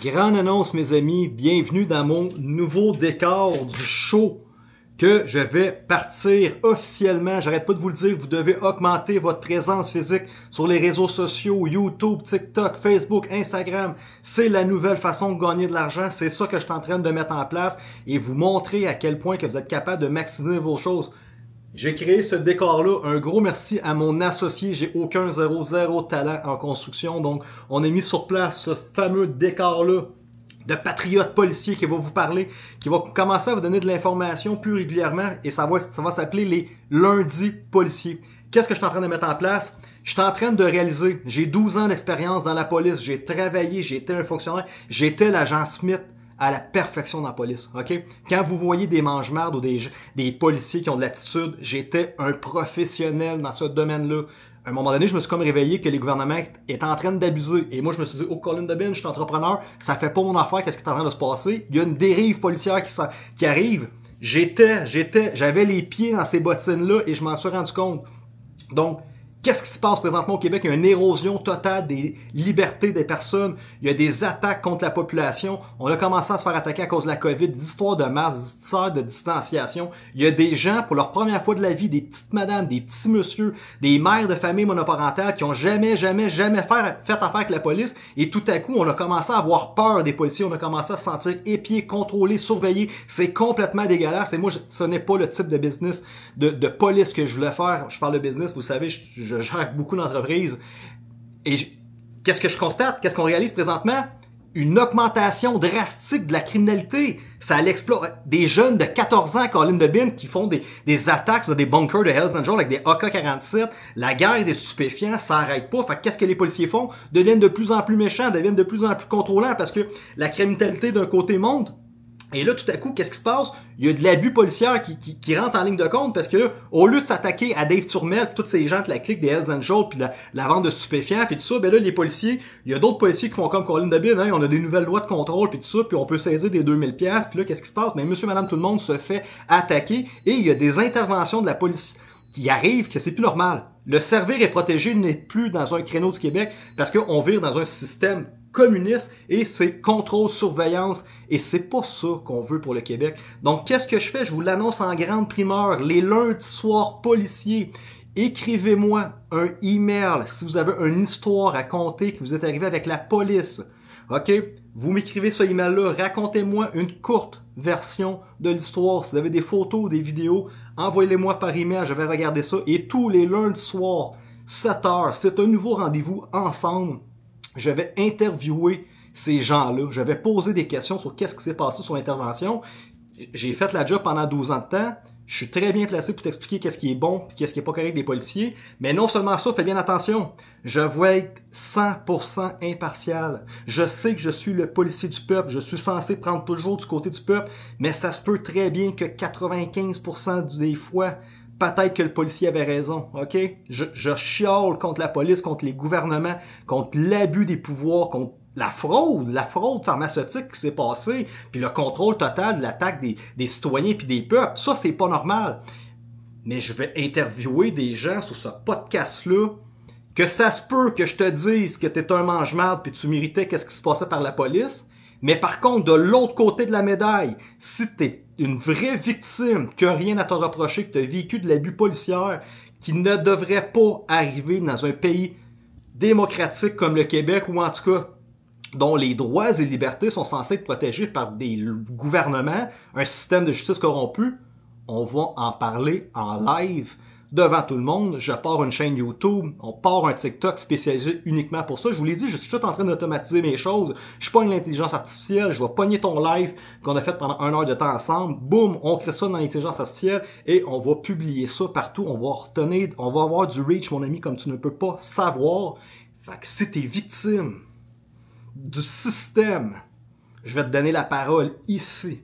Grande annonce, mes amis, bienvenue dans mon nouveau décor du show que je vais partir officiellement. J'arrête pas de vous le dire, vous devez augmenter votre présence physique sur les réseaux sociaux, YouTube, TikTok, Facebook, Instagram. C'est la nouvelle façon de gagner de l'argent. C'est ça que je suis en train de mettre en place et vous montrer à quel point que vous êtes capable de maximiser vos choses. J'ai créé ce décor-là. Un gros merci à mon associé. J'ai aucun zéro talent en construction. Donc, on a mis sur place ce fameux décor-là de patriote policier qui va vous parler, qui va commencer à vous donner de l'information plus régulièrement et ça va s'appeler les lundis policiers. Qu'est-ce que je suis en train de mettre en place? Je suis en train de réaliser, j'ai 12 ans d'expérience dans la police, j'ai travaillé, j'ai été un fonctionnaire, j'étais l'agent Smith à la perfection dans la police, ok? Quand vous voyez des mange-mardes ou des policiers qui ont de l'attitude, j'étais un professionnel dans ce domaine-là. À un moment donné, je me suis comme réveillé que les gouvernements étaient en train d'abuser. Et moi, je me suis dit, oh, Colin Debin, je suis entrepreneur, ça fait pas mon affaire, qu'est-ce qui est en train de se passer? Il y a une dérive policière qui arrive. J'avais les pieds dans ces bottines-là et je m'en suis rendu compte. Donc, qu'est-ce qui se passe présentement au Québec? Il y a une érosion totale des libertés des personnes. Il y a des attaques contre la population. On a commencé à se faire attaquer à cause de la COVID, d'histoires de masse, d'histoires de distanciation. Il y a des gens, pour leur première fois de la vie, des petites madames, des petits messieurs, des mères de famille monoparentales qui ont jamais fait affaire avec la police. Et tout à coup, on a commencé à avoir peur des policiers. On a commencé à se sentir épiés, contrôlés, surveillés. C'est complètement dégueulasse. Et moi, ce n'est pas le type de business de police que je voulais faire. Je parle de business, vous savez, je gère beaucoup d'entreprises. Et qu'est-ce que je constate? Qu'est-ce qu'on réalise présentement? Une augmentation drastique de la criminalité. Ça l'explose. Des jeunes de 14 ans, Colin Debin, qui font des attaques sur des bunkers de Hells Angels avec des AK-47. La guerre des stupéfiants, ça n'arrête pas. Fait qu'est-ce que les policiers font? Deviennent de plus en plus méchants, deviennent de plus en plus contrôlants parce que la criminalité d'un côté monte. Et là, tout à coup, qu'est-ce qui se passe? Il y a de l'abus policier qui rentre en ligne de compte parce que au lieu de s'attaquer à Dave Turmel, tous ces gens de la clique des Hells Angels, puis la vente de stupéfiants, puis tout ça, ben là, les policiers, il y a d'autres policiers qui font comme Colin Debin, hein, on a des nouvelles lois de contrôle, puis tout ça, puis on peut saisir des 2000$, puis là, qu'est-ce qui se passe? Ben, monsieur, madame, tout le monde se fait attaquer et il y a des interventions de la police qui arrivent que c'est plus normal. Le servir et protéger n'est plus dans un créneau du Québec parce qu'on vire dans un système communiste et c'est contrôle, surveillance et c'est pas ça qu'on veut pour le Québec. Donc, qu'est-ce que je fais? Je vous l'annonce en grande primeur. Les lundis soirs policiers, écrivez-moi un email si vous avez une histoire à conter que vous êtes arrivé avec la police. OK? Vous m'écrivez ce email-là, racontez-moi une courte version de l'histoire. Si vous avez des photos ou des vidéos, envoyez-les-moi par email, je vais regarder ça. Et tous les lundis soirs, 7 heures, c'est un nouveau rendez-vous ensemble. Je vais interviewer ces gens-là. Je vais poser des questions sur qu'est-ce qui s'est passé sur l'intervention. J'ai fait la job pendant 12 ans de temps. Je suis très bien placé pour t'expliquer qu'est-ce qui est bon et qu'est-ce qui est pas correct des policiers. Mais non seulement ça, fais bien attention. Je vais être 100% impartial. Je sais que je suis le policier du peuple. Je suis censé prendre toujours du côté du peuple. Mais ça se peut très bien que 95% des fois, peut-être que le policier avait raison, ok? Je chiale contre la police, contre les gouvernements, contre l'abus des pouvoirs, contre la fraude pharmaceutique qui s'est passée, puis le contrôle total de l'attaque des citoyens puis des peuples. Ça, c'est pas normal. Mais je vais interviewer des gens sur ce podcast-là que ça se peut que je te dise que t'es un mange-marde puis tu méritais qu'est-ce qui se passait par la police. Mais par contre, de l'autre côté de la médaille, si t'es une vraie victime, qui n'a rien à te reprocher, que tu as vécu de l'abus policier, qui ne devrait pas arriver dans un pays démocratique comme le Québec, ou en tout cas, dont les droits et libertés sont censés être protégés par des gouvernements, un système de justice corrompu, on va en parler en live devant tout le monde. Je pars une chaîne YouTube, on part un TikTok spécialisé uniquement pour ça. Je vous l'ai dit, je suis tout en train d'automatiser mes choses. Je pogne l'intelligence artificielle, je vais pogner ton live qu'on a fait pendant 1 heure de temps ensemble. Boum, on crée ça dans l'intelligence artificielle et on va publier ça partout. On va avoir du reach, mon ami, comme tu ne peux pas savoir. Fait que si t'es victime du système, je vais te donner la parole ici.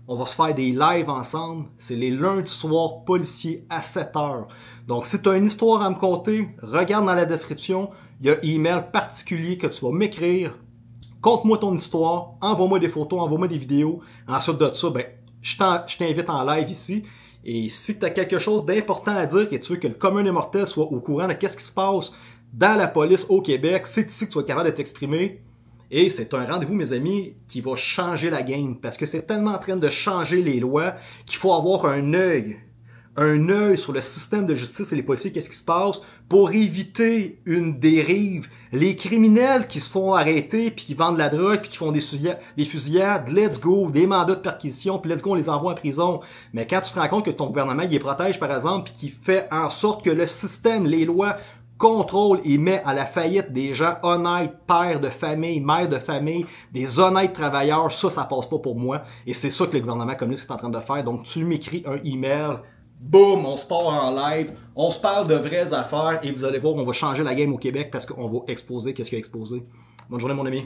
On va se faire des lives ensemble. C'est les lundis soirs policiers à 7 heures. Donc, si tu as une histoire à me conter, regarde dans la description. Il y a un email particulier que tu vas m'écrire. Conte-moi ton histoire. Envoie-moi des photos, envoie-moi des vidéos. Ensuite de ça, ben, je t'invite en live ici. Et si tu as quelque chose d'important à dire et tu veux que le commun des mortels soit au courant de qu'est-ce qui se passe dans la police au Québec, c'est ici que tu vas être capable de t'exprimer. Et c'est un rendez-vous, mes amis, qui va changer la game. Parce que c'est tellement en train de changer les lois qu'il faut avoir un œil sur le système de justice et les policiers, qu'est-ce qui se passe pour éviter une dérive. Les criminels qui se font arrêter, puis qui vendent de la drogue, puis qui font des fusillades, let's go, des mandats de perquisition, puis let's go, on les envoie en prison. Mais quand tu te rends compte que ton gouvernement, il les protège, par exemple, puis qui fait en sorte que le système, les lois, contrôle et met à la faillite des gens honnêtes, pères de famille, mères de famille, des honnêtes travailleurs, ça passe pas pour moi. Et c'est ça que le gouvernement communiste est en train de faire. Donc, tu m'écris un email, boum, on se part en live, on se parle de vraies affaires et vous allez voir, on va changer la game au Québec parce qu'on va exposer qu'est-ce qu'il y a exposé. Bonne journée, mon ami.